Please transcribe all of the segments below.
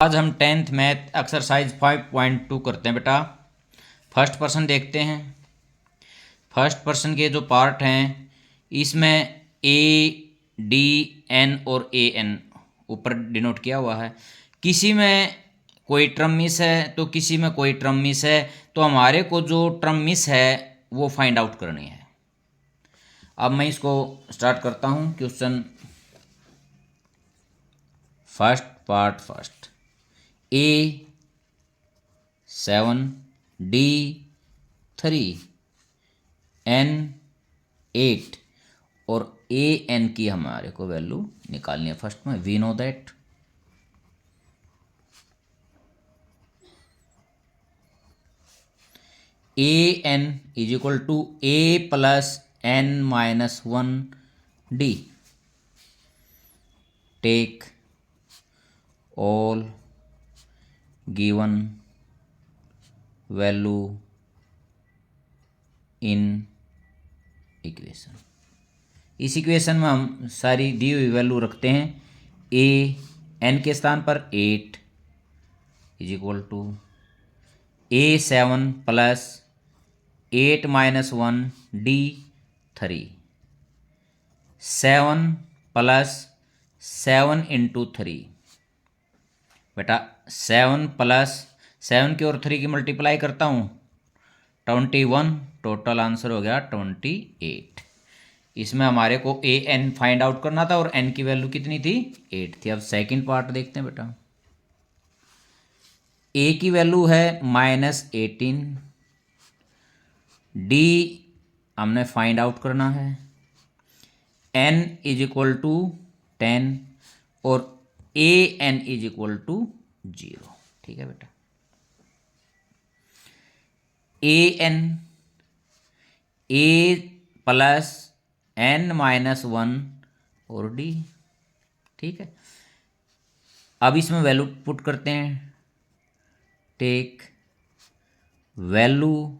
आज हम 10th math exercise 5.2 करते हैं बेटा। फर्स्ट पर्सन देखते हैं। फर्स्ट पर्सन के जो पार्ट हैं इसमें ए डी एन और ए एन ऊपर डिनोट किया हुआ है। किसी में कोई टर्म मिस है तो किसी में कोई टर्म मिस है, तो हमारे को जो टर्म मिस है वो फाइंड आउट करनी है। अब मैं इसको स्टार्ट करता हूँ। Question first part first. A 7 d 3 n 8 और ए एन की हमारे को वैल्यू निकालनी है। फर्स्ट में we know that a n is equal to a plus n minus 1 d. Take all given value in equation. इस इक्वेशन में हम सारी दी हुई वैल्यू रखते हैं। ए एन के स्थान पर 8 is equal to a 7 plus 8 minus 1 d 3। 7 प्लस 7 इंटू 3 बेटा 7 प्लस 7 की और 3 की मल्टीप्लाई करता हूँ 21। टोटल आंसर हो गया 28। इसमें हमारे को ए एन फाइंड आउट करना था और एन की वैल्यू कितनी थी 8 थी। अब सेकंड पार्ट देखते हैं बेटा। ए की वैल्यू है -18, डी हमने फाइंड आउट करना है, एन इज इक्वल टू 10 और a n is equal to 0। ठीक है बेटा। A n a plus n minus 1 और डी। ठीक है। अब इसमें वैल्यू पुट करते हैं। Take value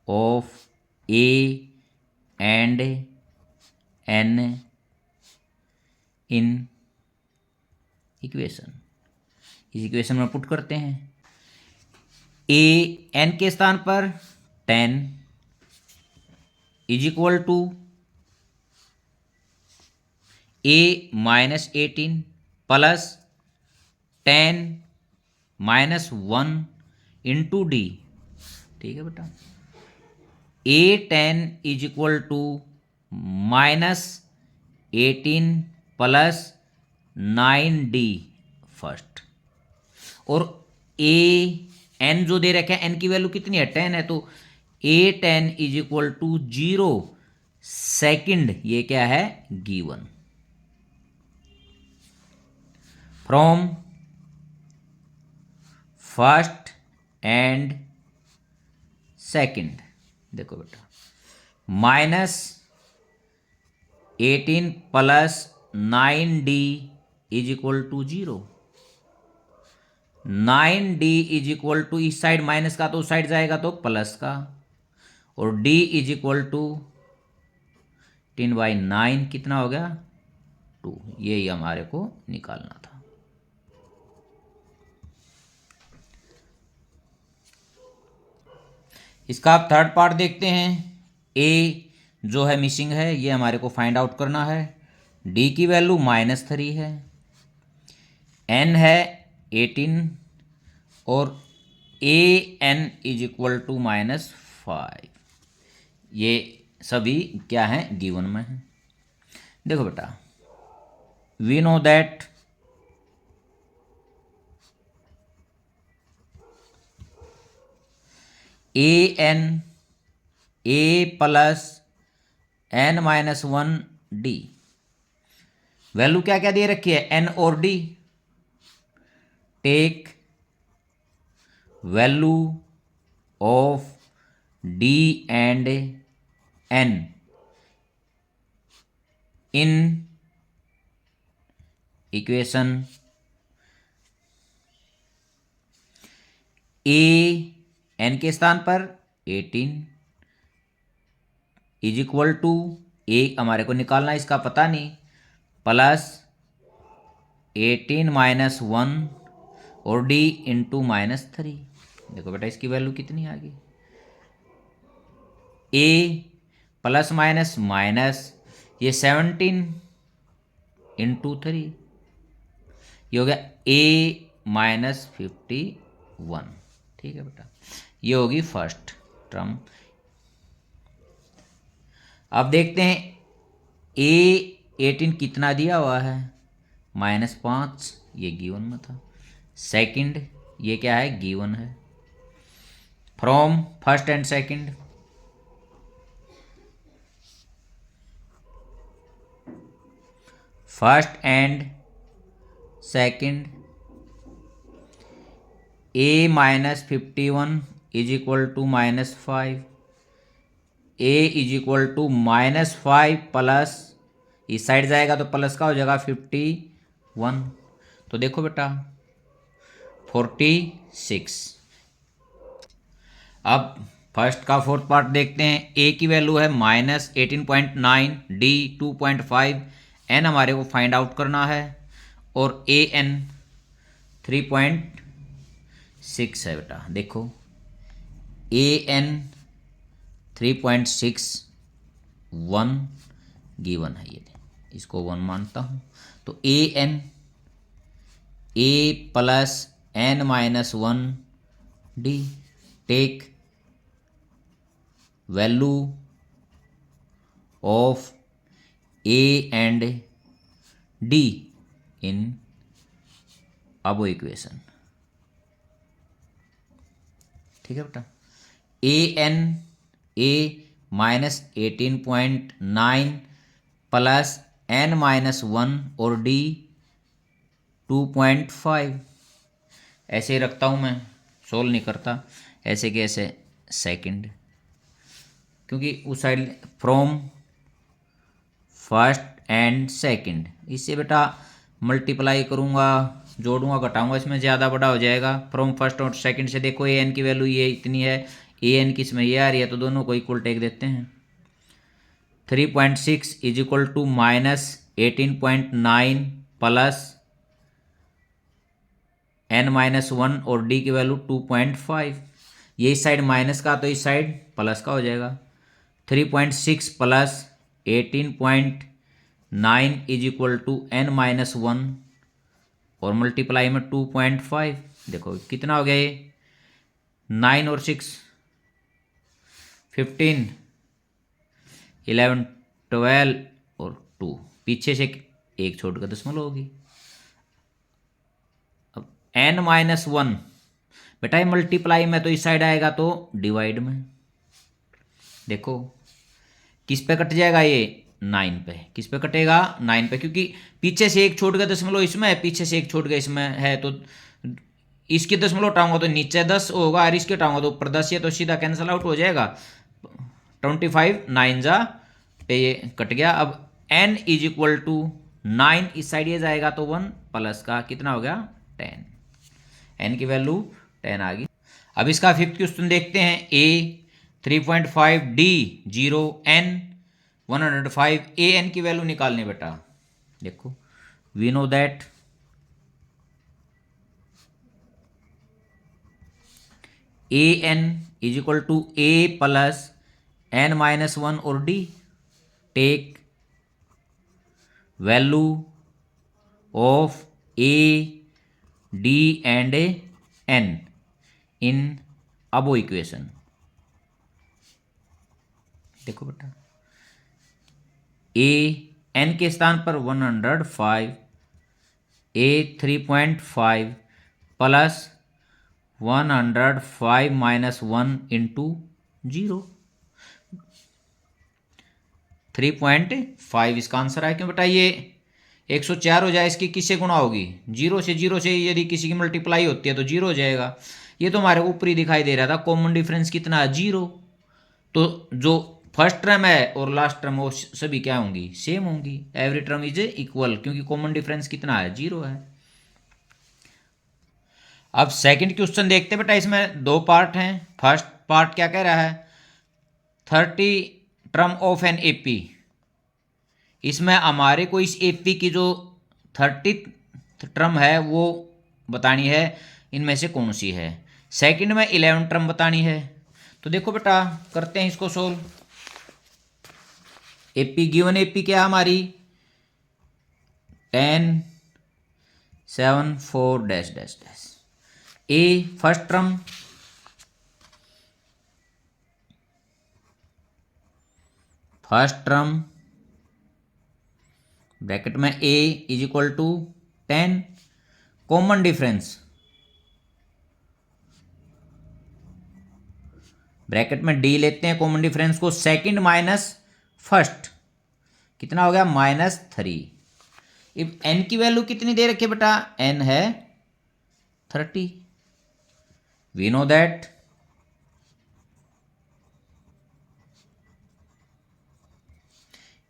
of a and n in equation. इस इक्वेशन में पुट करते हैं। ए एन के स्थान पर 10 is equal to a minus 18 plus 10 minus 1 into d. ठीक है बेटा। A 10 is equal to -18 plus 9d first. और ए एन जो दे रखे हैं, एन की वैल्यू कितनी है 10 है, तो a 10 is equal to 0 second. ये क्या है given from first and second. देखो बेटा -18 plus 9d is equal to 0। 9d is equal to इस साइड माइनस का तो उस साइड जाएगा तो प्लस का, और d इज इक्वल टू 10/9 कितना हो गया 2। यही हमारे को निकालना था। इसका आप थर्ड पार्ट देखते हैं। a जो है मिसिंग है, ये हमारे को फाइंड आउट करना है। d की वैल्यू -3 है, n है 18 और a n is equal to -5। ये सभी क्या हैं गिवन में है। देखो बेटा we know that a n a plus n minus 1 d. Value क्या क्या दे रखी है एन और d. Take value of d and n in equation. A n के स्थान पर 18 इज इक्वल टू ए हमारे को निकालना, इसका पता नहीं, प्लस 18 - 1 और डी इंटू -3। देखो बेटा इसकी वैल्यू कितनी आ गई, ए प्लस माइनस माइनस ये 17 इंटू 3, ये हो गया ए -51। ठीक है बेटा, ये होगी फर्स्ट टर्म। अब देखते हैं ए 18 कितना दिया हुआ है, -5, ये गिवन में था। सेकंड ये क्या है, गिवन है। From first and second, first and second, a -51 is equal to -5, a is equal to -5 plus, इस साइड जाएगा तो प्लस का हो जाएगा 51। तो देखो बेटा 46। अब फर्स्ट का फोर्थ पार्ट देखते हैं। ए की वैल्यू है -18.9, डी 2.5, एन हमारे को फाइंड आउट करना है और ए एन 3.6 है बेटा। देखो ए एन 3.61 गिवन है, ये इसको 1 मानता हूँ। तो a n a plus n -1 d, take value of a and d in above equation. ठीक है बेटा, a n a -18.9 plus n -1 और डी 2.5। ऐसे ही रखता हूँ मैं, सोल्व नहीं करता ऐसे के ऐसे सेकंड, क्योंकि उस side from first and second, इससे बेटा मल्टीप्लाई करूँगा, जोड़ूंगा, घटाऊंगा, इसमें ज़्यादा बड़ा हो जाएगा। फ्रॉम फर्स्ट और सेकंड से देखो ए एन की वैल्यू ये इतनी है, ए एन की इसमें ये आ रही है, तो दोनों को इक्वल टेक देते हैं। 3.6 is equal to -18.9 plus n -1 और डी की वैल्यू 2.5। ये इस साइड माइनस का तो इस साइड प्लस का हो जाएगा। 3.6 plus 18.9 is equal to n -1 और मल्टीप्लाई में 2.5। देखो कितना हो गया ये, 9 और 6 15, 11 12 और 2, पीछे से एक छोड़ कर दशमलव होगी। अब n -1 बेटा ये मल्टीप्लाई में तो इस साइड आएगा तो डिवाइड में। देखो किस पे कट जाएगा ये, 9 पे। किस पे कटेगा, 9 पे, क्योंकि पीछे से एक छोड़ गया दशमलव इसमें है, पीछे से एक छोड़ गया इसमें है, तो इसकी दशमलव उठाऊंगा तो नीचे 10 होगा और इसके उठाऊंगा तो ऊपर 10, ये तो सीधा कैंसिल आउट हो जाएगा। 25 9 जा पे ये कट गया। अब n इज इक्वल टू 9 इस साइड ये जाएगा तो 1 प्लस का कितना हो गया, 10। n की वैल्यू 10 आ गई। अब इसका फिफ्थ क्वेश्चन देखते हैं। a 3.5, d 0, n 105, a n की वैल्यू निकालनी बेटा। देखो we know that a n is equal to a plus n -1 और d, take value of a d and n in above equation. देखो बेटा ए एन के स्थान पर 105, ए 3.5 प्लस 105 -1 इंटू 0, 3.5 इसका आंसर है। क्यों बेटा ये 104 हो जाए, इसकी किससे गुणा होगी, 0 से यदि किसी की मल्टीप्लाई होती है तो 0 हो जाएगा। ये तो हमारे ऊपर ही दिखाई दे रहा था, कॉमन डिफरेंस कितना है, 0। तो जो फर्स्ट टर्म है और लास्ट टर्म वो सभी क्या होंगी, सेम होंगी। एवरी टर्म इज इक्वल, क्योंकि कॉमन डिफरेंस कितना है, 0 है। अब सेकंड क्वेश्चन देखते हैं बेटा, इसमें 2 पार्ट हैं। फर्स्ट पार्ट क्या कह रहा है, 30 टर्म ऑफ एन एपी। इसमें हमारे को इस एपी की जो 30 टर्म है वो बतानी है। इनमें से कौन सी है। सेकंड में 11 टर्म बतानी है। तो देखो बेटा करते हैं इसको सोल्व। एपी गिवन एपी क्या हमारी 10 7 4 dash dash dash. A first term bracket में a is equal to 10, common difference bracket में डी लेते हैं कॉमन डिफरेंस को, सेकंड माइनस फर्स्ट कितना हो गया -3। अब एन की वैल्यू कितनी दे रखी है बेटा, एन है 30। We know that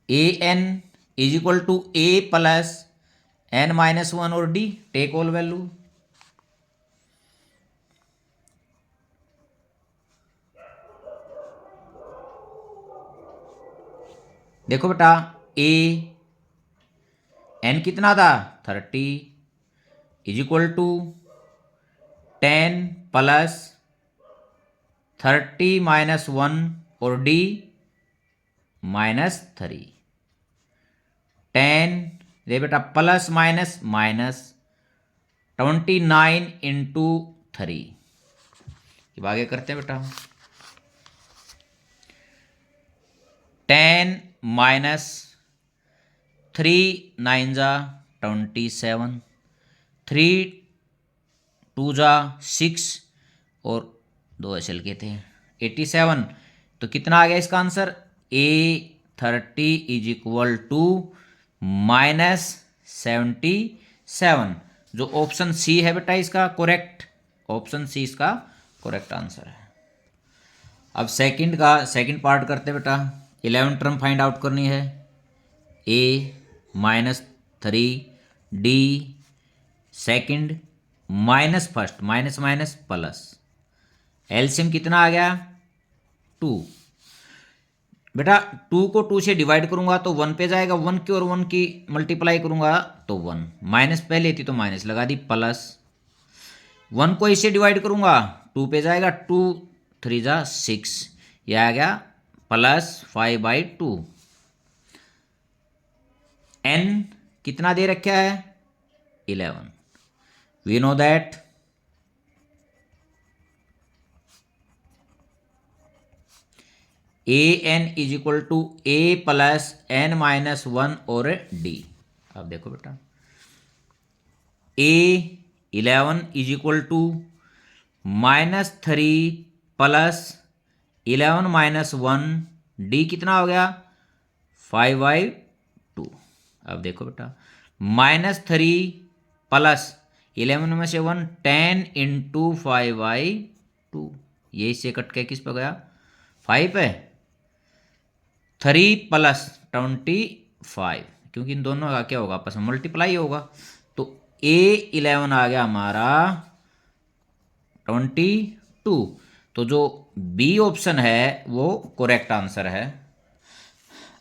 a n is equal to a plus n minus 1 और डी, टेक ऑल वैल्यू। देखो बेटा ए एन कितना था 30 is equal to 10 plus 30 minus 1 और डी -3। 10 दे बेटा प्लस माइनस माइनस 29 इंटू 3। अब आगे करते हैं बेटा 10 माइनस 3 9 जा 27, 3 2 जा 6 और 2 असल के थे 87। तो कितना आ गया इसका answer, A30 is equal to -77, जो ऑप्शन सी है बेटा इसका करेक्ट, ऑप्शन सी इसका करेक्ट आंसर है। अब सेकंड पार्ट करते हैं बेटा। 11 टर्म फाइंड आउट करनी है। ए -3 D second minus first minus minus plus, LCM कितना आ गया 2। बेटा 2 को 2 से डिवाइड करूंगा तो 1 पे जाएगा, 1 की और 1 की मल्टीप्लाई करूंगा तो 1, माइनस पहले थी तो माइनस लगा दी, प्लस 1 को इससे डिवाइड करूंगा 2 पे जाएगा, 2 3 जा 6, यह आ गया +5/2। n कितना दे रखा है 11। We know that an is equal to a plus n minus 1 और d। अब देखो बेटा a11 is equal to -3 plus 11 minus 1, D कितना हो गया 5/2। अब देखो बेटा -3 प्लस 11 में से 1 10 इंटू 5/2, ये इससे कट के किस पे गया 5 पे, 3 प्लस 25, क्योंकि इन दोनों का क्या होगा आपस में मल्टीप्लाई होगा, तो A11 आ गया हमारा 22। तो जो बी ऑप्शन है वो करेक्ट आंसर है।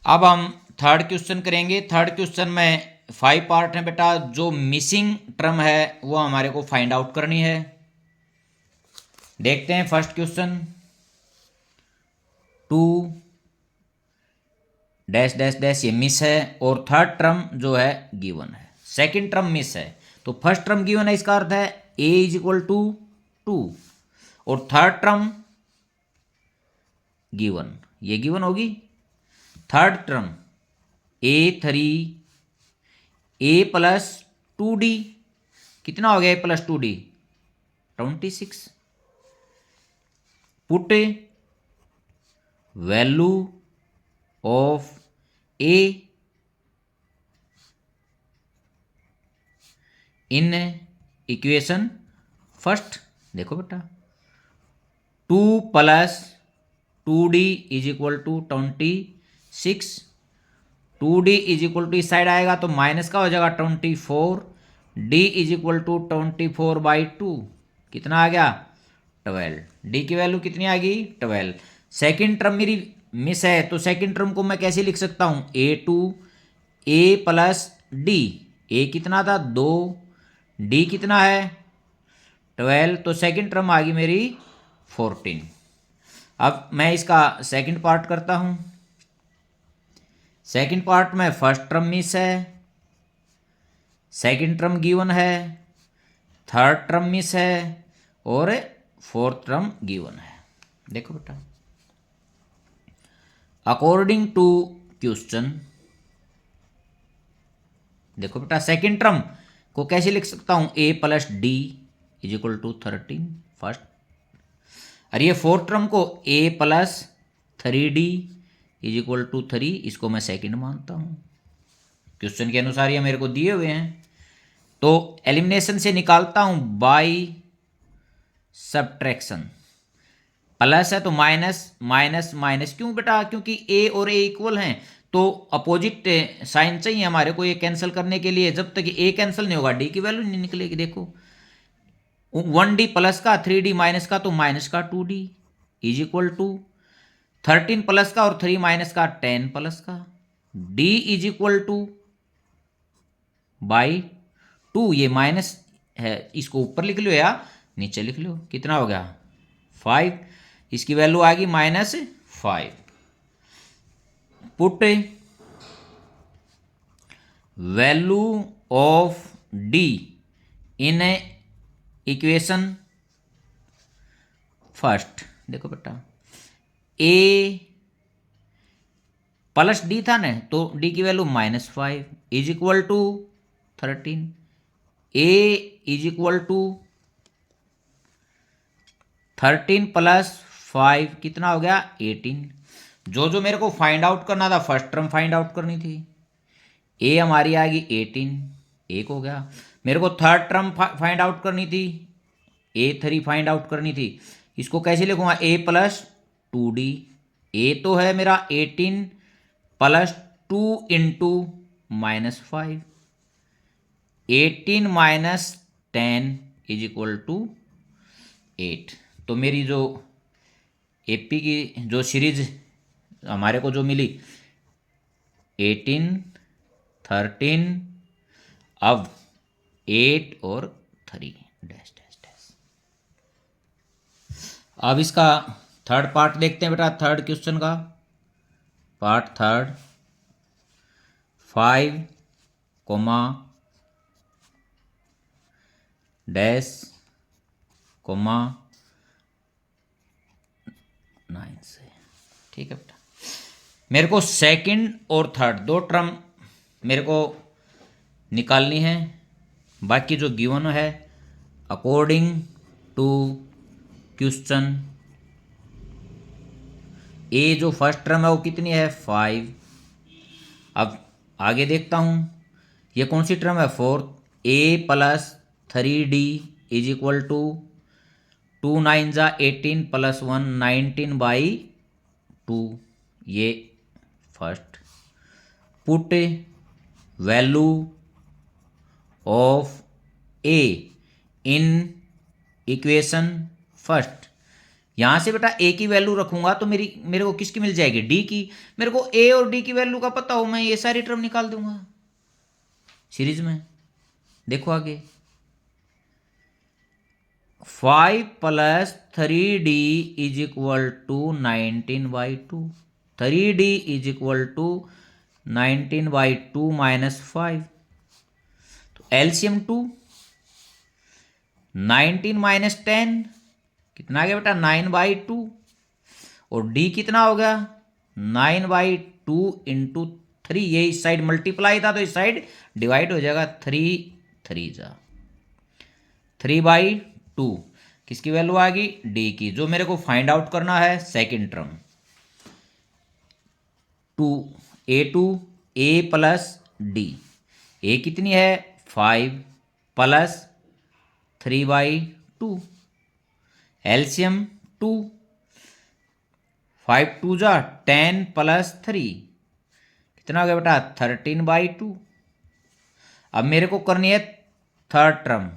अब हम थर्ड क्वेश्चन करेंगे। थर्ड क्वेश्चन में 5 पार्ट हैं बेटा, जो मिसिंग टर्म है वो हमारे को फाइंड आउट करनी है। देखते हैं first question 2 dash dash dash ये मिस है और थर्ड टर्म जो है गिवन है, सेकंड टर्म मिस है। तो फर्स्ट टर्म गिवन है, इसका अर्थ है a इज इक्वल टू 2 और थर्ड टर्म गिवन, ये गिवन होगी। Third term a3 a plus 2d कितना हो गया a plus 2d 26। Put value of a in equation first. देखो बेटा 2 plus 2d is equal to 26, 2d is equal to इस side आएगा तो माइनस का हो जाएगा 24, d इज इक्वल टू 24/2 कितना आ गया 12, d की वैल्यू कितनी आ गई 12। सेकेंड टर्म मेरी मिस है तो सेकेंड टर्म को मैं कैसे लिख सकता हूँ a2 a plus d, a कितना था 2, d कितना है 12, तो सेकंड टर्म आ गई मेरी 14। अब मैं इसका सेकंड पार्ट करता हूँ। सेकंड पार्ट में फर्स्ट टर्म मिस है, सेकंड टर्म गिवन है, थर्ड टर्म मिस है और फोर्थ टर्म गिवन है। देखो बेटा, अकॉर्डिंग टू क्वेश्चन, देखो बेटा सेकंड टर्म को कैसे लिख सकता हूं, a plus d is equal to 13 first, और ये फोर्थ टर्म को a plus 3d is equal to 3, इसको मैं सेकंड मानता हूं। क्वेश्चन के अनुसार ये मेरे को दिए हुए हैं, तो एलिमिनेशन से निकालता हूं बाय सब्ट्रैक्शन। प्लस है तो माइनस, माइनस माइनस, क्यों बेटा, क्योंकि a और a इक्वल हैं, तो अपोजिट साइन चाहिए हमारे को ये कैंसिल करने के लिए। जब तक a कैंसिल नहीं होगा d की वैल्यू नहीं निकलेगी। देखो 1d प्लस का 3d माइनस का तो माइनस का 2d is equal to 13 plus का और 3 माइनस का 10 प्लस का, d is equal two by 2, ये माइनस है इसको ऊपर लिख लो या नीचे लिख लो, कितना हो गया 5, इसकी वैल्यू आ गई -5। Put value of d in equation first. देखो बेटा a प्लस डी था ना, तो d की value -5 is equal to 13, a is equal to 13 plus 5 कितना हो गया 18। जो जो मेरे को फाइंड आउट करना था, फर्स्ट टर्म फाइंड आउट करनी थी, a हमारी आ गई 18, एक हो गया। मेरे को थर्ड टर्म फाइंड आउट करनी थी, a3 फाइंड आउट करनी थी, इसको कैसे लिखूंगा a प्लस 2d, a तो है मेरा 18 plus 2 into -5, 18 minus 10 is equal to 8। तो मेरी जो एपी की जो सीरीज हमारे को जो मिली 18, 13, अब 8 और 3 डैश डैश डैश। अब इसका थर्ड पार्ट देखते हैं बेटा, थर्ड क्वेश्चन का part third, 5 comma dash comma 9 से। ठीक है बेटा, मेरे को सेकंड और थर्ड दो टर्म मेरे को निकालनी है, बाकी जो गिवन है अकॉर्डिंग टू क्वेश्चन ए जो फर्स्ट टर्म है वो कितनी है 5। अब आगे देखता हूँ, ये कौन सी टर्म है fourth, a plus 3d is equal to 2 9 जा 18 प्लस 1 19/2, ये first. Put value of a in equation first. यहाँ से बेटा a की वैल्यू रखूंगा तो मेरे को किसकी मिल जाएगी d की। मेरे को a और d की वैल्यू का पता हो, मैं ये सारी टर्म निकाल दूंगा सीरीज में। देखो आगे 5 plus 3d is equal to 19/2, 3d is equal to 19/2 minus 5, तो एलसीएम 2, 19 माइनस 10 कितना आ गया बेटा 9/2, और d कितना हो गया 9/2 इंटू 3, ये इस साइड मल्टीप्लाई था तो इस साइड डिवाइड हो जाएगा, 3 3 जा 3/2, किसकी वैल्यू आ गई d की। जो मेरे को फाइंड आउट करना है second term 2a2 a plus d, a कितनी है 5 प्लस 3/2, एलसीएम 2, 5 2 जा 10 प्लस 3 कितना हो गया बेटा 13/2। अब मेरे को करनी है third term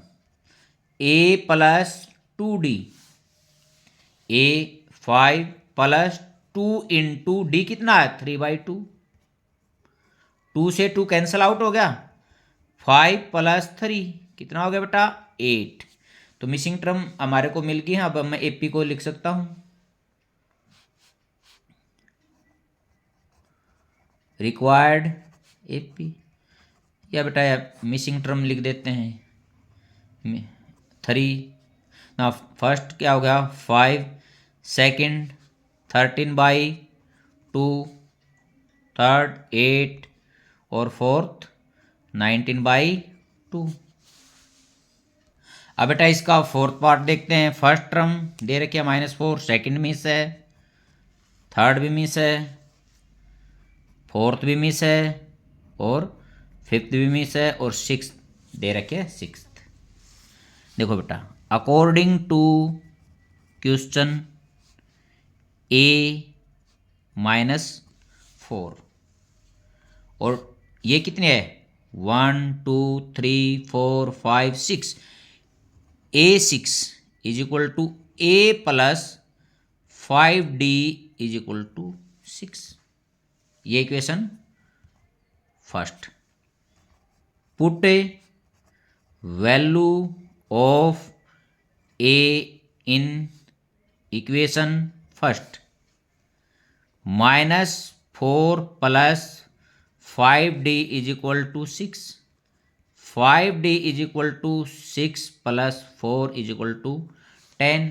a plus 2d, a 5 plus 2 into d कितना है 3/2, 2 से 2 कैंसिल आउट हो गया, 5 प्लस 3 कितना हो गया बेटा 8, तो मिसिंग टर्म हमारे को मिल गई है। अब मैं AP को लिख सकता हूँ, रिक्वायर्ड AP, या बेटा मिसिंग टर्म लिख देते हैं 3 ना। फर्स्ट क्या हो गया 5, सेकंड 13/2, थर्ड 8 और फोर्थ 19/2। अब बेटा इसका फोर्थ पार्ट देखते हैं। फर्स्ट टर्म दे रखी है -4, सेकंड मिस है, थर्ड भी मिस है, फोर्थ भी मिस है और फिफ्थ भी मिस है और सिक्स दे रखे है 6। देखो बेटा, अकॉर्डिंग टू क्वेश्चन A-4, और ये कितने है 1 2 3 4 5 6, A6 is equal to A plus 5D is equal to 6। ये equation first. Put a value of A in equation first, -4 plus 5D is equal to 6, 5D is equal to 6 plus 4 is equal to 10।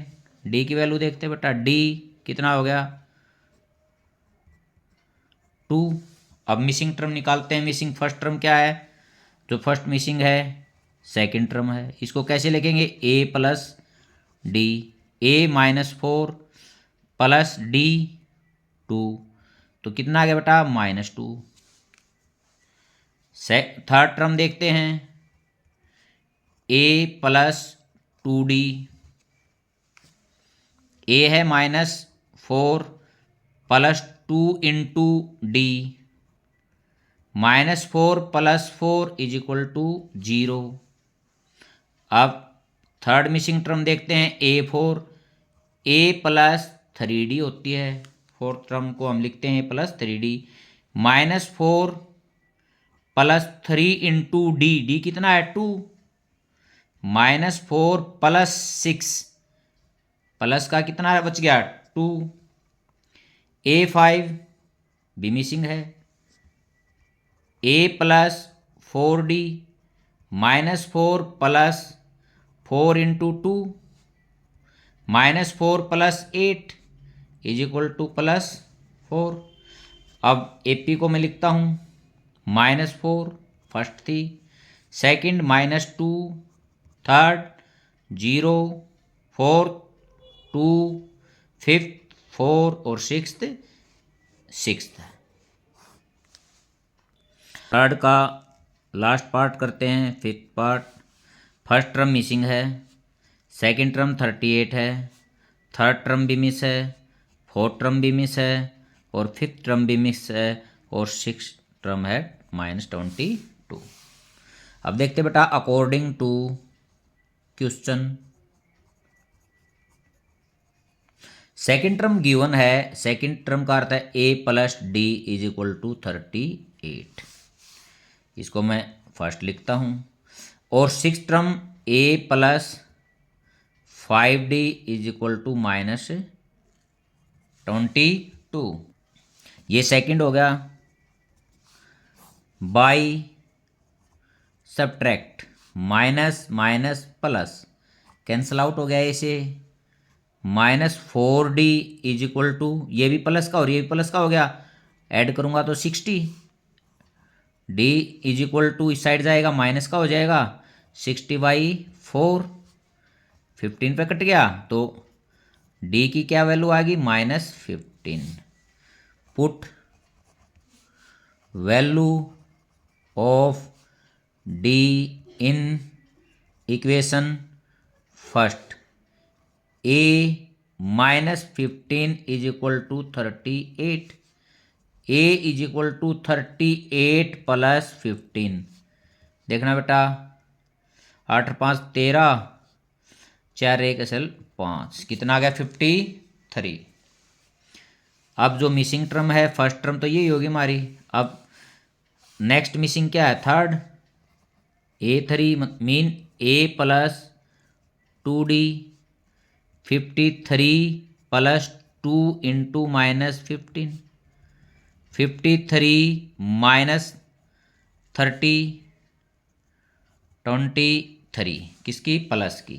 D की value देखते हैं बेटा, D कितना हो गया 2। अब missing term निकालते हैं। मिसिंग फर्स्ट टर्म क्या है, जो फर्स्ट मिसिंग है सेकंड टर्म है। इसको कैसे लिखेंगे, A plus D, A -4 plus D 2, तो कितना आ गया बेटा -2। थर्ड टर्म देखते हैं, A प्लस 2D, A है -4 plus 2 into D, -4 plus 4 is equal to 0। अब थर्ड मिसिंग टर्म देखते हैं A4, A प्लस 3D होती है, फोर्थ टर्म को हम लिखते हैं plus 3D, -4 plus 3 into D, D कितना है 2, -4 प्लस 6, प्लस का कितना बच गया 2, A5 भी मिसिंग है, A plus 4D, -4 plus 4 into 2, -4 plus 8 is equal to +4। अब AP को मैं लिखता हूँ -4 फर्स्ट थी, सेकंड -2, थर्ड 0, फोर्थ 2, फिफ्थ 4 और सिक्स्थ 6। थर्ड का लास्ट पार्ट करते हैं, fifth part. First term missing है, सेकंड टर्म 38 है, थर्ड टर्म भी मिस है, फोर्थ टर्म भी मिस है और फिफ्थ टर्म भी मिस है और सिक्स टर्म है -22। अब देखते बेटा, according to question second term given है, सेकेंड टर्म का अर्थ है A plus D is equal to 38। इसको मैं फर्स्ट लिखता हूँ। और six term A plus 5D is equal to -22। ये सेकंड हो गया। By subtract, minus minus plus cancel out हो गया इसे, -4D इज इक्वल टू, ये भी प्लस का और ये भी प्लस का हो गया, ऐड करूँगा तो 60। D इज इक्वल टू इस साइड जाएगा माइनस का हो जाएगा, 60/4, 15 पे कट गया तो D की क्या वैल्यू आ गई -15। Put value of D in equation first, A -15 is equal to 38, A is equal to 38 plus 15। देखना बेटा, 8 5 13, 4 1 असल 5, कितना आ गया 53। अब जो मिसिंग टर्म है फर्स्ट टर्म तो यही होगी हमारी। अब नेक्स्ट मिसिंग क्या है, third, A3 mean A plus 2D 53 plus 2 into minus 15 53 minus 30 23 किसकी प्लस की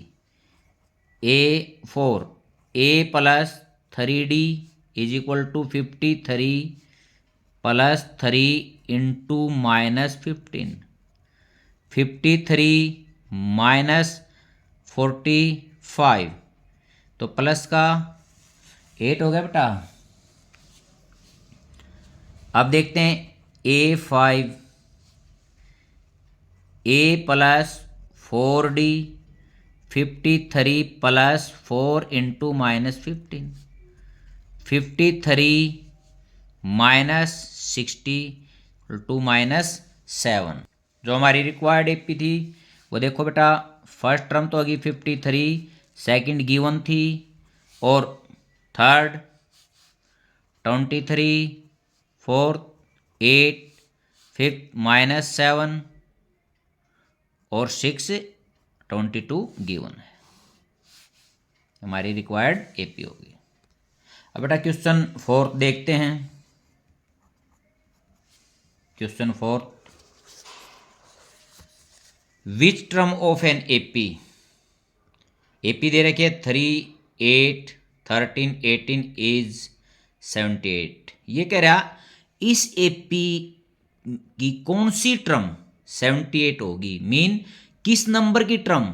A4 A plus 3D is equal to 53 plus 3 into minus 15 53 minus 45 तो प्लस का 8 हो गया बेटा। अब देखते हैं A5 A plus 4D 53 plus 4 into minus 15 53 minus 60 to minus 7 जो हमारी रिक्वायर्ड एपी थी वो देखो बेटा। फर्स्ट टर्म तो होगी 53, सेकंड गिवन थी और थर्ड 23, फोर्थ 8, फिफ्थ माइनस 7 और 6 22 गिवन है, हमारी रिक्वायर्ड एपी होगी। अब बेटा क्वेश्चन 4 देखते हैं। Question 4 which term of an AP AP दे रखी है 3, 8, 13, 18 इज 78। ये कह रहा इस एपी की कौन सी टर्म 78 होगी, मीन किस नंबर की टर्म,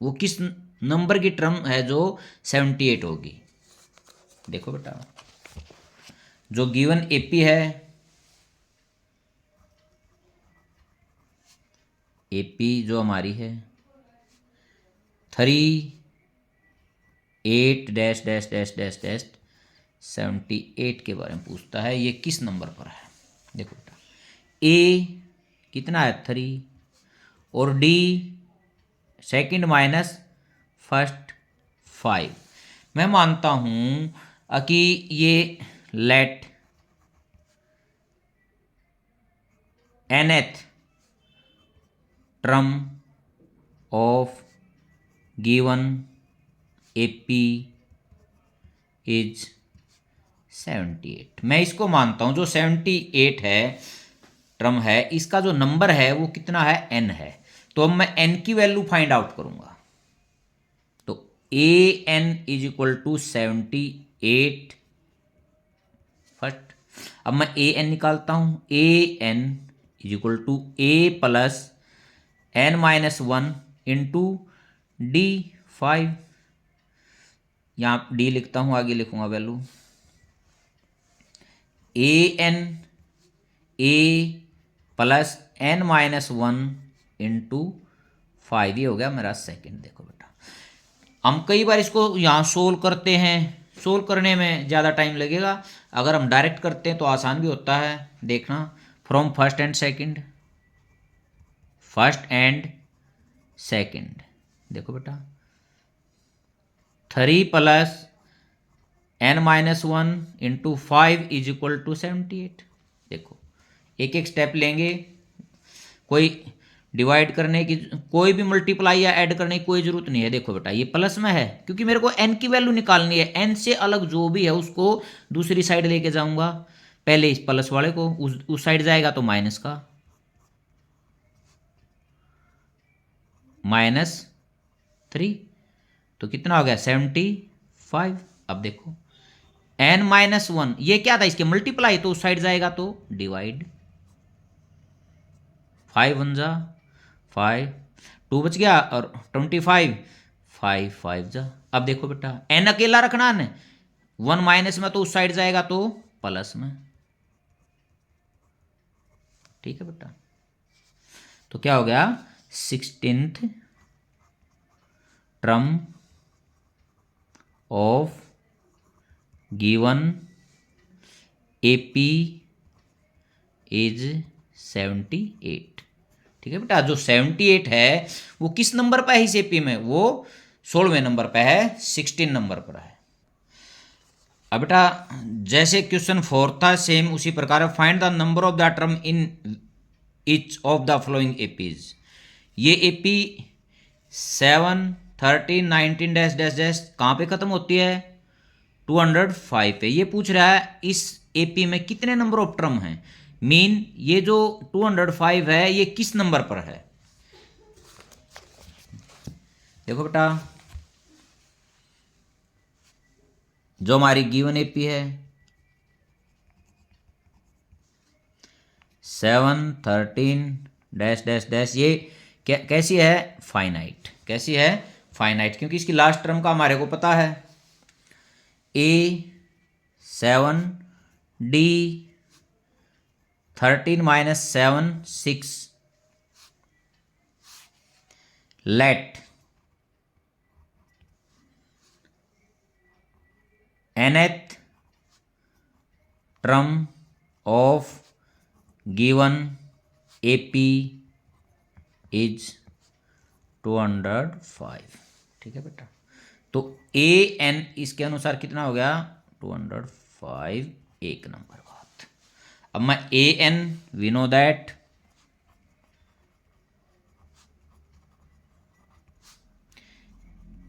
वो किस नंबर की टर्म है जो 78 होगी। देखो बेटा जो गिवन एपी है एपी जो हमारी है 3, 8 dash dash dash dash dash 78 के बारे में पूछता है, ये किस नंबर पर है। देखो बेटा ए कितना है 3 और डी सेकंड माइनस फर्स्ट 5। मैं मानता हूं कि ये let nth term of given AP is 78। मैं इसको मानता हूं जो 78 है टर्म है, इसका जो नंबर है वो कितना है n है। तो अब मैं n की वैल्यू फाइंड आउट करूंगा, तो a n is equal to 78 first. अब मैं ए एन निकालता हूं, a n is equal to a plus n minus 1 into d 5। यहां डी लिखता हूं, आगे लिखूंगा value a n a plus n minus 1 into 5, ये हो गया मेरा सेकंड। देखो बेटा हम कई बार इसको यहाँ सोल्व करते हैं, सोल्व करने में ज़्यादा टाइम लगेगा, अगर हम डायरेक्ट करते हैं तो आसान भी होता है। देखना from first and second, first and second. देखो बेटा 3 plus n minus 1 into 5 is equal to 78। देखो एक एक स्टेप लेंगे, कोई डिवाइड करने की, कोई भी मल्टीप्लाई या ऐड करने की कोई जरूरत नहीं है। देखो बेटा ये प्लस में है क्योंकि मेरे को n की वैल्यू निकालनी है, n से अलग जो भी है उसको दूसरी साइड लेके जाऊंगा। पहले इस प्लस वाले को उस साइड जाएगा तो माइनस का, -3 तो कितना हो गया 75। अब देखो n माइनस 1 ये क्या था इसके मल्टीप्लाई, तो उस साइड जाएगा तो डिवाइड, 5 1 जा 5, 2 बच गया और 25, 5 5 जा। अब देखो बेटा n अकेला रखना है, 1 माइनस में तो उस साइड जाएगा तो प्लस में, ठीक है बेटा। तो क्या हो गया 16th term of given AP is 78। ठीक है बेटा, जो 78 है वो किस नंबर पर है इस एपी में, वो 16वें नंबर पर है, 16 नंबर पर है। अब बेटा जैसे क्वेश्चन 4 था सेम उसी प्रकार find the number of the term in each of the following APs. ये एपी 7, 13 19 डैश डैश डैश कहाँ पे ख़त्म होती है? 205 पे। ये पूछ रहा है इस एपी में कितने नंबर ऑफ टर्म हैं। मीन ये जो 205 है ये किस नंबर पर है? देखो बेटा, जो हमारी गिवन एपी है 7 13 डैश डैश डैश, ये कैसी है? फाइनाइट। कैसी है? फाइनाइट, क्योंकि इसकी लास्ट टर्म का हमारे को पता है A7 D 13 - 7 6 let nth term of given AP is 205। ठीक है बेटा, तो AN इसके अनुसार कितना हो गया? 205। एक नंबर बात। अब मैं AN we know that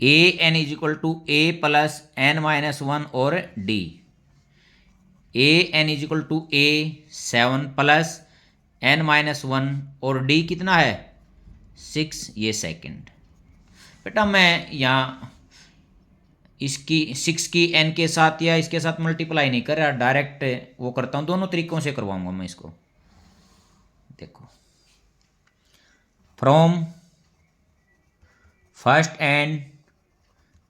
AN is equal to A plus N minus 1 और D। AN is equal to A 7 plus N minus 1 और D कितना है? 6। ये सेकंड। बेटा मैं यहाँ इसकी 6 की n के साथ या इसके साथ मल्टीप्लाई नहीं कर रहा, डायरेक्ट वो करता हूँ। दोनों तरीकों से करवाऊंगा मैं इसको। देखो, from first and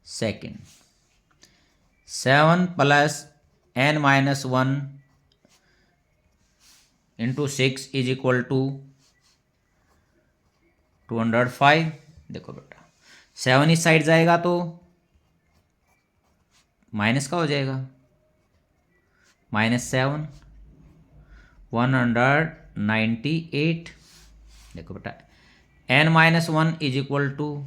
second 7 plus n minus 1 into 6 is equal to 205। देखो बेटा, 7 इस साइड जाएगा तो माइनस का हो जाएगा, -7 198। देखो बेटा, n minus 1 is equal to,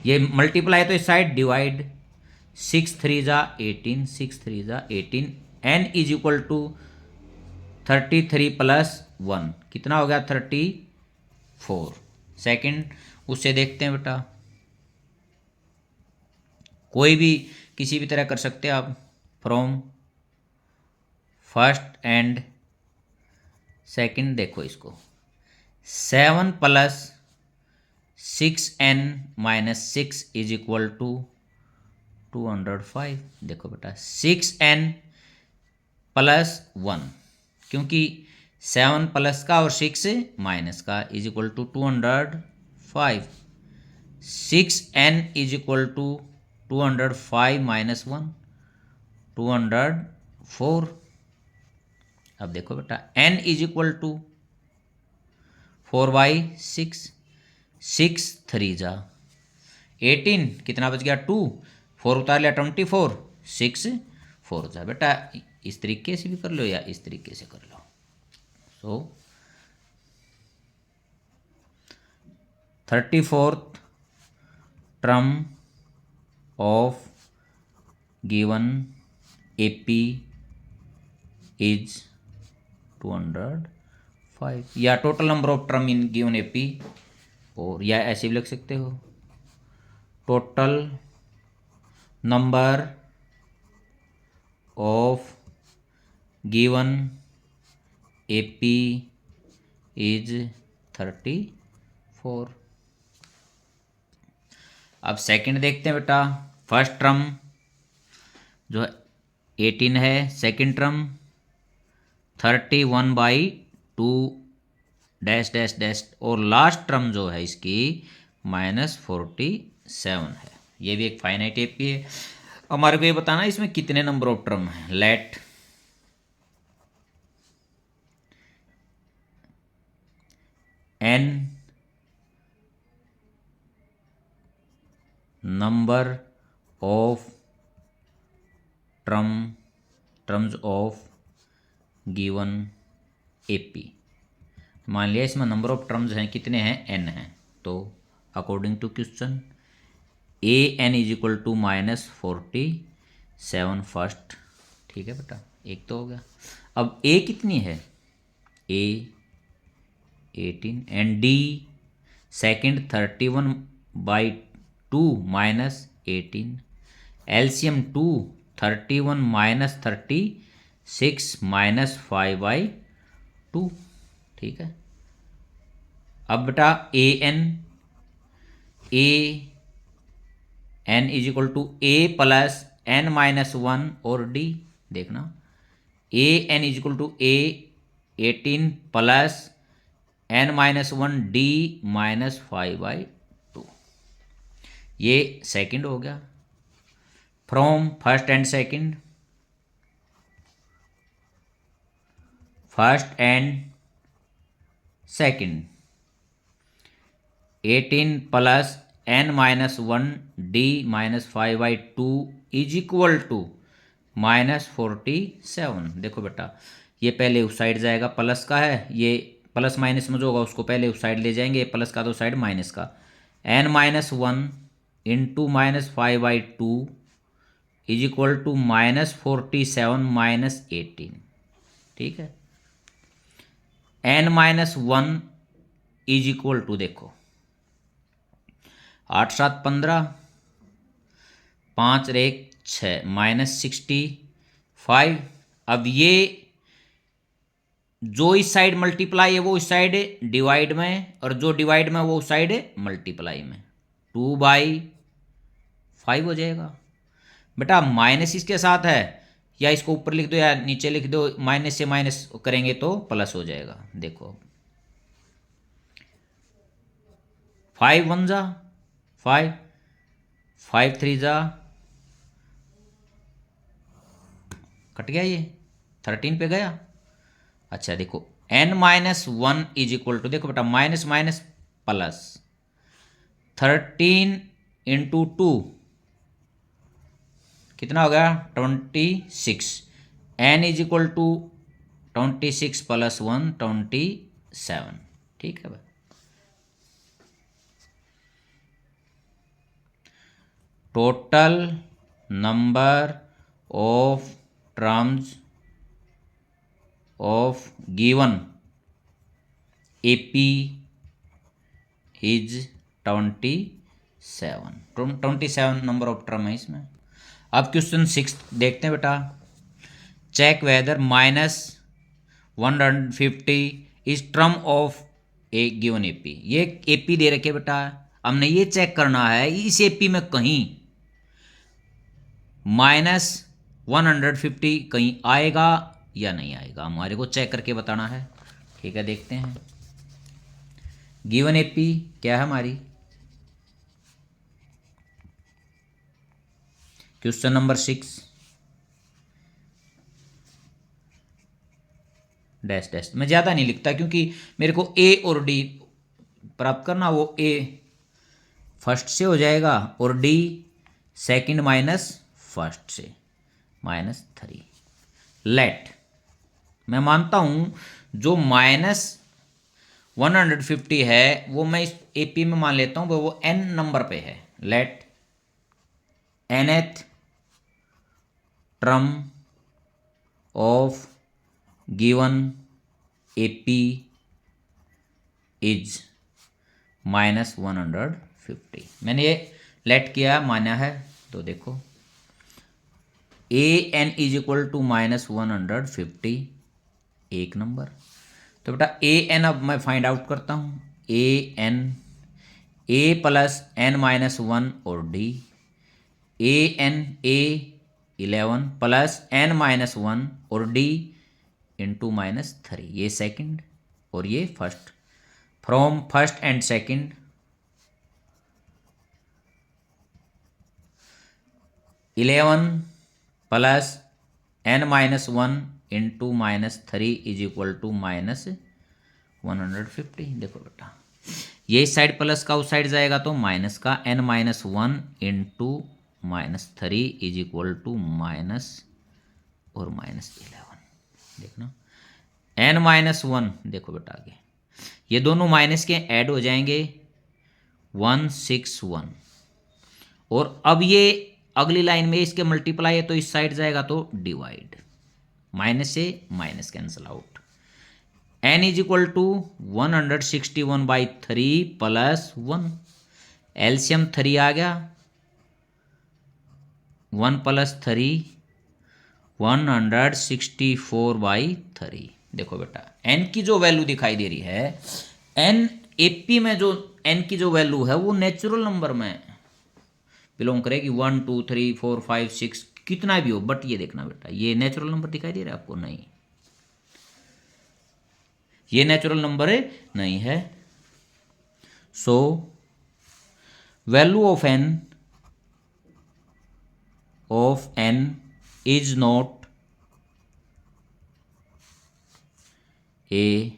ये मल्टीप्लाई तो इस साइड डिवाइड, 6 3 जा 18, 6 3 जा 18। n is equal to 33 plus 1 कितना हो गया? 34। सेकंड उससे देखते हैं बेटा, कोई भी किसी भी तरह कर सकते हैं आप। फ्रॉम फर्स्ट एंड सेकंड, देखो इसको 7 plus 6n minus 6 is equal to 205। देखो बेटा, 6n प्लस 1, क्योंकि 7 प्लस का और 6 माइनस का is equal to 205। 6n is equal to 205 minus 1 204। अब देखो बेटा, n इज इक्वल टू 4/6, 6 3 जा 18, कितना बच गया? 2, 4 उतार लिया 24, 6 4 जा। बेटा इस तरीके से भी कर लो या इस तरीके से कर लो। सो 34th term of given AP is 205, या total number of term in given AP, और या ऐसे भी लिख सकते हो, total number of given AP is 34। अब सेकंड देखते हैं बेटा। फर्स्ट टर्म जो 18 है, second term 31/2 dash dash dash, और लास्ट टर्म जो है इसकी -47 है। ये भी एक फाइनाइट एपी है। हमारे को ये बताना इसमें कितने नंबर ऑफ टर्म है। Let n number of terms of given AP. मान लिया इसमें नंबर ऑफ टर्म्स हैं, कितने हैं? n हैं। तो according to question an is equal to -47 first. ठीक है बेटा, एक तो हो गया। अब a कितनी है? a 18 and d second 31 by 2 minus 18, LCM 2 31 minus 36 minus 5/2। ठीक है। अब बेटा a n is equal to a plus n minus 1 और डी। देखना a n is equal to a 18 plus n minus 1 d minus 5/2। ये सेकंड हो गया from first and second. First and second 18 plus n minus 1 d minus 5/2 is equal to minus 47। देखो बेटा ये पहले उस साइड जाएगा, प्लस का है, ये प्लस माइनस में जो होगा उसको पहले उस साइड ले जाएंगे, प्लस का तो साइड माइनस का। N minus 1 into minus 5/2 is equal to minus 47 minus 18। ठीक है। N minus 1 is equal to देखो 8 7 15, 5 1 6 माइनस 65। अब ये जो इस साइड मल्टीप्लाई है वो इस साइड डिवाइड में, और जो डिवाइड में वो उस साइड मल्टीप्लाई में, 2/5 हो जाएगा। बेटा माइनस इसके साथ है, या इसको ऊपर लिख दो या नीचे लिख दो, माइनस से माइनस करेंगे तो प्लस हो जाएगा। देखो 5 1 जा 5, 5 3 जा, कट गया, ये 13 पे गया। अच्छा देखो n minus 1 is equal to, देखो बेटा माइनस माइनस प्लस 13 इंटू 2 कितना हो गया 26। n is equal to 26 plus 1 27। ठीक है भाई। Total number of terms of given AP is 27 number of term है इसमें। अब क्वेश्चन 6 देखते हैं बेटा। Check whether minus 150 is term of a given AP. ये एपी दे रखे बेटा, हमने ये चेक करना है इस एपी में कहीं माइनस 150 कहीं आएगा या नहीं आएगा, हमारे को चेक करके बताना है। ठीक है, देखते हैं। गिवन एपी क्या है हमारी, क्वेश्चन नंबर 6 डैश डैश। मैं ज़्यादा नहीं लिखता क्योंकि मेरे को ए और डी प्राप्त करना, वो ए फर्स्ट से हो जाएगा और डी सेकंड माइनस फर्स्ट से -3। लेट, मैं मानता हूँ जो -150 है वो मैं इस एपी में मान लेता हूँ वो n नंबर पे है। Let nth term of given AP is -150। मैंने ये लेट किया माना है, तो देखो a n is equal to -150 एक नंबर। तो बेटा ए एन अब मैं फाइंड आउट करता हूँ। A n a plus n minus 1 और d, a n a 11 plus n minus 1 और डी इंटू -3। ये सेकंड और ये first. From first and second 11 plus n minus 1 into -3 is equal to -150। देखो बेटा ये इस साइड प्लस का उस साइड जाएगा तो माइनस का, n minus 1 into -3 is equal to minus और -11। देखना n माइनस 1, देखो बेटा आगे ये दोनों माइनस के ऐड हो जाएंगे 161। और अब ये अगली लाइन में इसके मल्टीप्लाई है तो इस साइड जाएगा तो डिवाइड, माइनस से minus cancel out. n is equal to 161/3 plus 1। LCM 3 आ गया, 1 + 3 164/3। देखो बेटा एन की जो वैल्यू दिखाई दे रही है, एन एपी में जो एन की जो वैल्यू है वो नेचुरल नंबर में बिलोंग करेगी, 1 2 3 4 5 6 कितना भी हो, बट ये देखना बेटा ये नेचुरल नंबर दिखाई दे रहा है आपको? नहीं, ये नेचुरल नंबर नहीं है। So value of n is not a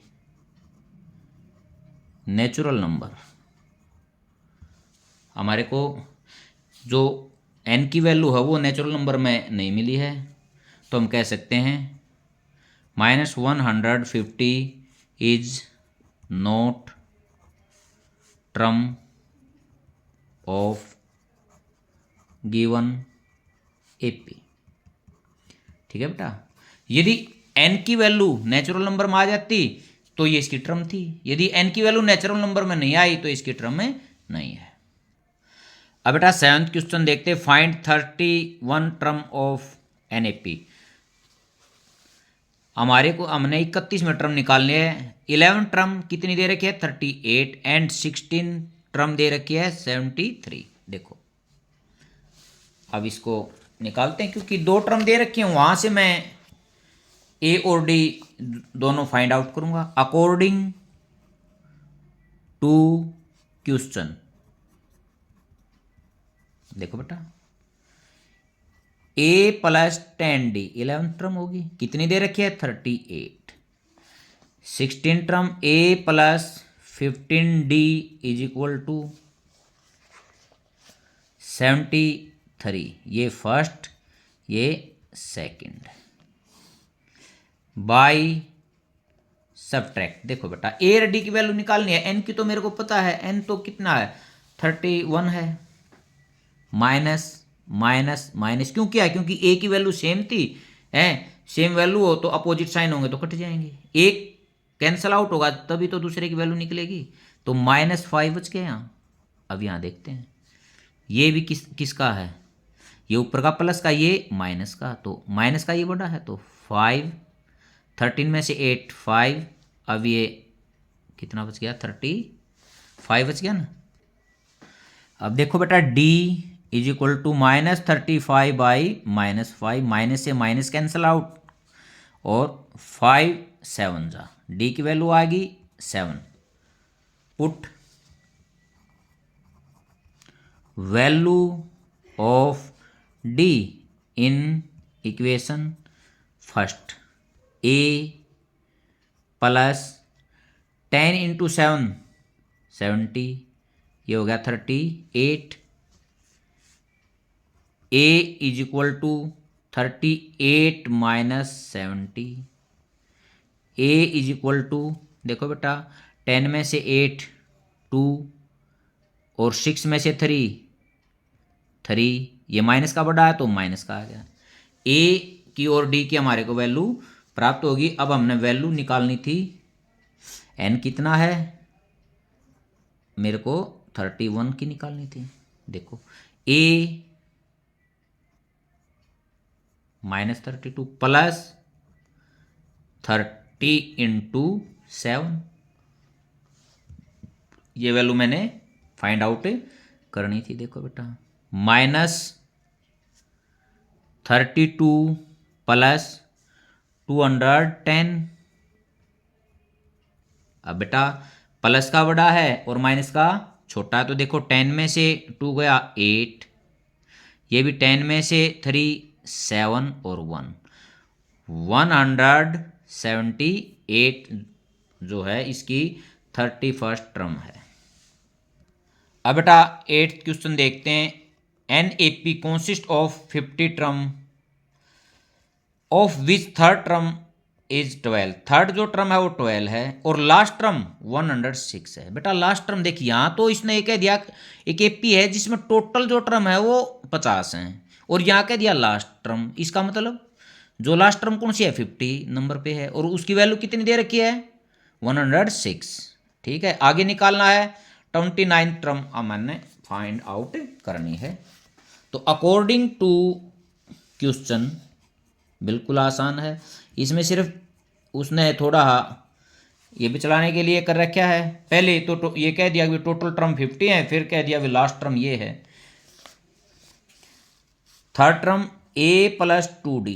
natural number. हमारे को जो एन की वैल्यू है वो नेचुरल नंबर में नहीं मिली है, तो हम कह सकते हैं -150 is not term of given AP. ठीक है बेटा, यदि एन की वैल्यू नेचुरल नंबर में आ जाती तो ये इसकी टर्म थी, यदि एन की वैल्यू नेचुरल नंबर में नहीं आई तो इसकी टर्म में नहीं है। अब बेटा 7th क्वेश्चन देखते हैं, फाइंड 31 टर्म ऑफ एनएपी। हमारे को हमने 31 में टर्म निकालने हैं। 11 टर्म कितनी दे रखी है? 38 एंड 16 टर्म दे रखी है 73। देखो अब इसको निकालते हैं, क्योंकि 2 टर्म दे रखी हैं, वहां से मैं ए और डी दोनों फाइंड आउट करूंगा अकॉर्डिंग टू क्वेश्चन। देखो बेटा a + 10d 11 टर्म होगी, कितनी दे रखी है? 38। 16 टर्म a + 15d = 73। ये फर्स्ट, ये सेकंड, बाई सब्ट्रैक्ट। देखो बेटा ए और डी की वैल्यू निकालनी है, एन की तो मेरे को पता है, एन तो कितना है? 31 है, माइनस माइनस माइनस क्यों किया? क्योंकि ए की वैल्यू सेम थी, है सेम वैल्यू हो तो अपोजिट साइन होंगे तो कट जाएंगे, एक कैंसल आउट होगा तभी तो दूसरे की वैल्यू निकलेगी, तो -5 बच गया यहाँ। अब यहाँ देखते हैं ये भी किसका है? ये ऊपर का प्लस का, ये माइनस का, तो माइनस का ये बड़ा है, तो 5, 13 में से 8 5, अब ये कितना बच गया? 35 बच गया ना। अब देखो बेटा d = -35/-5, माइनस से माइनस कैंसल आउट, और 5 7 जा, d की वैल्यू आ गई 7। Put value of d in equation first, a + 10 × 7 70, ये हो गया 38। a = 38 - 70, a = देखो बेटा 10 में से 8 2 और 6 में से 3, ये माइनस का बड़ा है तो माइनस का आ गया। a की और d की हमारे को वैल्यू प्राप्त होगी। अब हमने वैल्यू निकालनी थी, n कितना है? मेरे को 31 की निकालनी थी। देखो a -32 + 30 × 7, ये वैल्यू मैंने फाइंड आउट करनी थी। देखो बेटा -32 + 210। अब बेटा प्लस का बड़ा है और माइनस का छोटा है, तो देखो 10 में से 2 गया 8, ये भी 10 में से 3 7 और 1 178 जो है इसकी 31st टर्म है। अब बेटा 8th क्वेश्चन देखते हैं, NAP consist of 50 term of which third term is 12। Third जो टर्म है वो 12 है और लास्ट टर्म 106 है। बेटा लास्ट टर्म देखिए, यहाँ तो इसने एक कह दिया एक एपी है जिसमें टोटल जो टर्म है वो 50 हैं, और यहाँ कह दिया लास्ट टर्म, इसका मतलब जो लास्ट टर्म कौन सी है? 50 नंबर पे है, और उसकी वैल्यू कितनी दे रखी है? 106। ठीक है, आगे निकालना है 29 टर्म, मैंने फाइंड आउट करनी है। तो अकॉर्डिंग टू क्वेश्चन बिल्कुल आसान है। इसमें सिर्फ उसने थोड़ा ये भी चलाने के लिए कर रखा है। पहले तो ये कह दिया कि टोटल टर्म 50 है, फिर कह दिया कि लास्ट टर्म ये है। Third term a plus 2d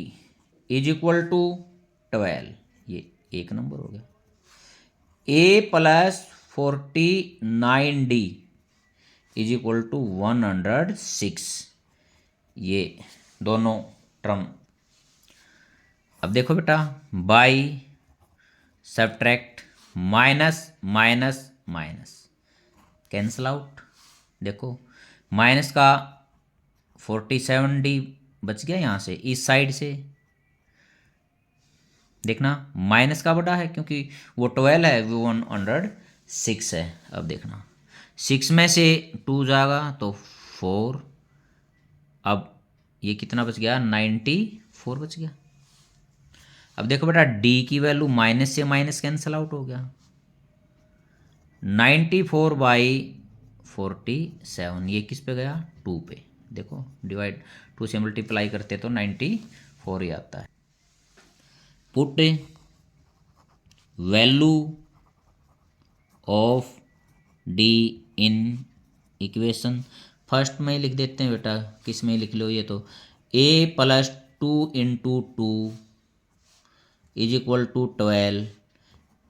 is equal to 12, ये एक नंबर हो गया। a plus 49d is equal to 106, ये दोनों टर्म। अब देखो बेटा, by subtract minus minus minus cancel out. देखो माइनस का 47d बच गया यहाँ से, इस साइड से देखना माइनस का बड़ा है क्योंकि वो 12 है, वो 106 है। अब देखना 6 में से 2 जाएगा तो 4, अब ये कितना बच गया, 94 बच गया। अब देखो बेटा d की वैल्यू माइनस से माइनस कैंसिल आउट हो गया, 94/47, ये किस पे गया, 2 पे। देखो डिवाइड 2 से मल्टीप्लाई करते तो 94 ही आता है। Put value of d in equation, first में ही लिख देते हैं बेटा, किस में ही लिख लो, ये तो a plus 2 into 2 is equal to 12,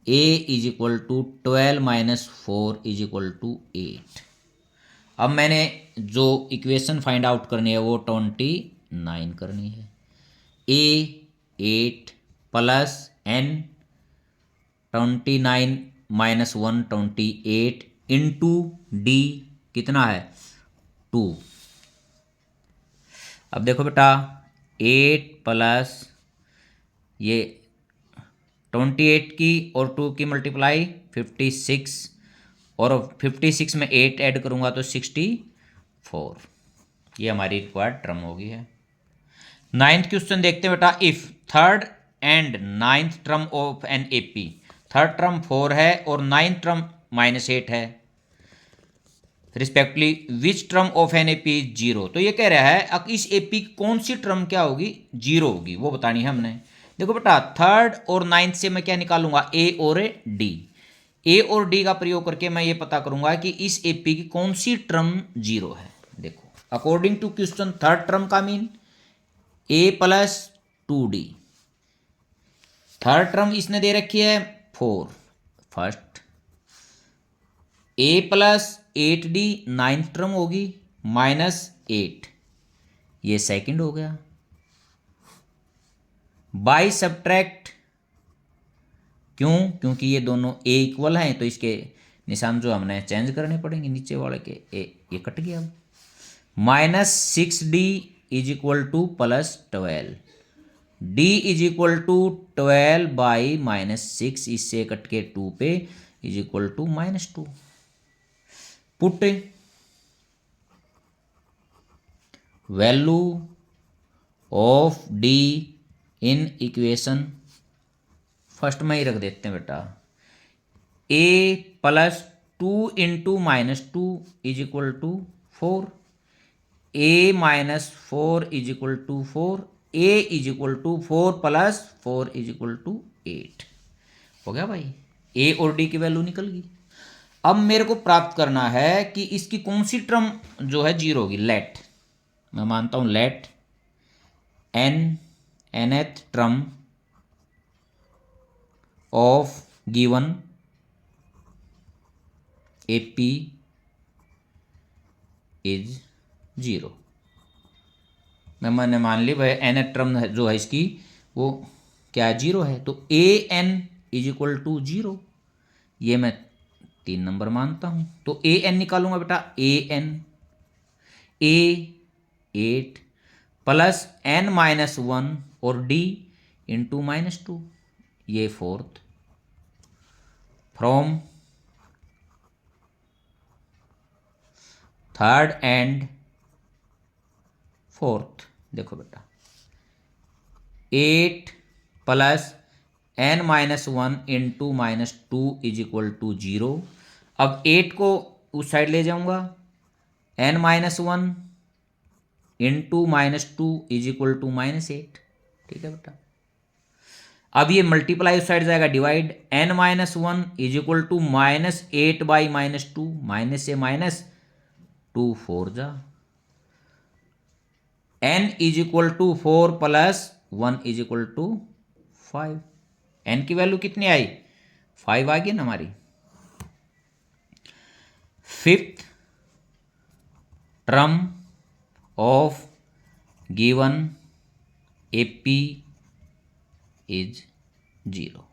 a is equal to 12 minus 4 is equal to 8। अब मैंने जो इक्वेशन फाइंड आउट करनी है वो 29 करनी है। a 8 plus n 29 minus 1 28 into d कितना है, 2। अब देखो बेटा 8 प्लस ये 28 की और 2 की मल्टीप्लाई 56, और 56 में 8 ऐड करूंगा तो 64, ये हमारी रिक्वायर्ड टर्म होगी है। 9th क्वेश्चन देखते हैं बेटा, if third and 9th term of an AP, third term 4 है और 9th टर्म -8 है respectively, which term of an AP 0। तो ये कह रहा है अब इस एपी की कौन सी टर्म क्या होगी, 0 होगी, वो बतानी है हमने। देखो बेटा थर्ड और 9th से मैं क्या निकालूंगा, ए और डी। ए और डी का प्रयोग करके मैं ये पता करूंगा कि इस एपी की कौन सी टर्म 0 है। देखो according to question third term का mean a plus 2d, third term इसने दे रखी है 4, first a plus 8d 9th term होगी -8, ये सेकंड हो गया। बाई सब्ट्रैक्ट, क्यों, क्योंकि ये दोनों a इक्वल हैं तो इसके निशान जो हमने चेंज करने पड़ेंगे, नीचे वाले के ये कट गया। -6d is equal to plus 12, d is equal to 12 by -6, इससे कट के 2 पे is equal to -2। Put value of d in equation, first में ही रख देते हैं बेटा, a plus 2 into -2 is equal to 4, a minus 4 is equal to 4, a is equal to 4 plus 4 is equal to 8 हो गया भाई। a और d की वैल्यू निकल गई। अब मेरे को प्राप्त करना है कि इसकी कौन सी टर्म जो है 0 होगी। लेट, मैं मानता हूं let nth term of given AP is 0। मैंने मान ली भाई nth टर्म जो है इसकी वो क्या है, 0 है, तो a n is equal to 0, ये मैं 3 नंबर मानता हूं। तो a n निकालूंगा बेटा, a n a 8 plus n -1 और d इंटू -2, ये fourth, from third and fourth. देखो बेटा 8 plus n -1 into -2 is equal to 0। अब 8 को उस साइड ले जाऊंगा, n-1 into -2 is equal to -8। ठीक है बेटा। अब ये मल्टीप्लाई उस साइड जाएगा divide, n-1 is equal to -8 by -2, minus से माइनस 2 4 जा, n is equal to 4 plus 1 is equal to 5। n की वैल्यू कितनी आई? 5 आ गई ना हमारी। Fifth term of given AP is 0।